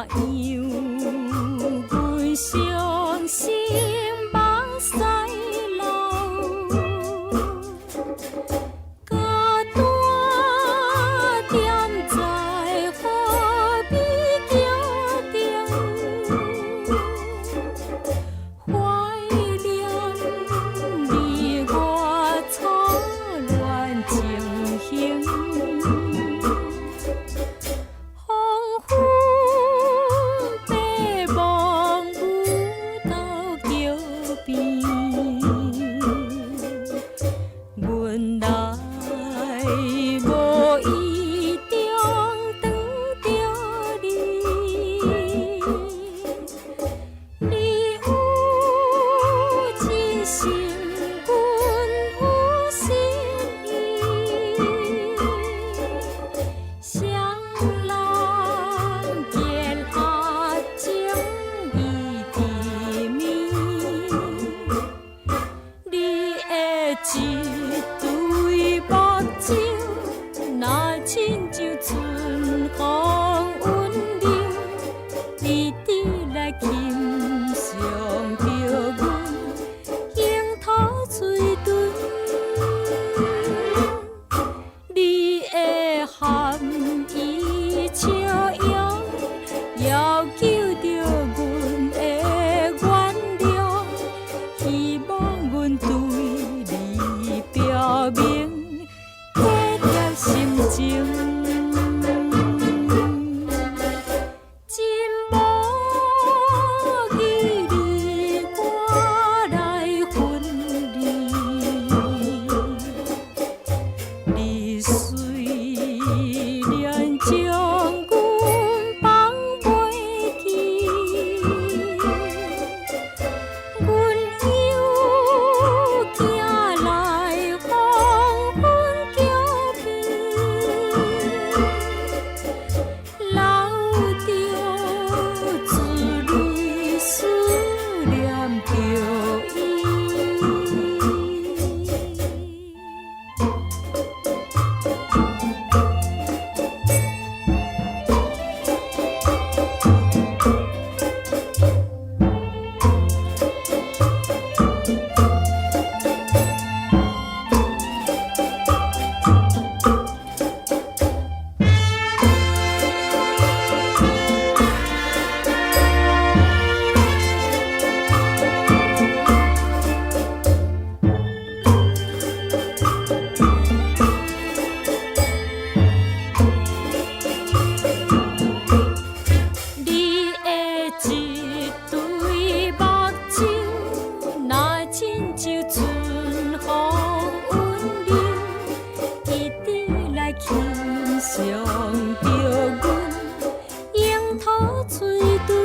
样，阮伤心梦西楼，孤单踮在河边桥顶，怀念你我初恋情形。黄昏白茫舞到桥边，阮来无意中等着你，你有真心，阮有心意。双人结合情意甜蜜，你的一对目睭，若亲像春风温柔，一直来欣赏着阮樱桃嘴唇。你的含义笑容，要求着阮的原谅，希望阮对你表明贴贴心情。真无义理，我来分离。你虽然将阮放袂记，阮又行来黄昏桥边，流着珠泪思念着伊。你的一对目睭，若亲像春风温柔，一直来欣赏着阮樱桃嘴唇。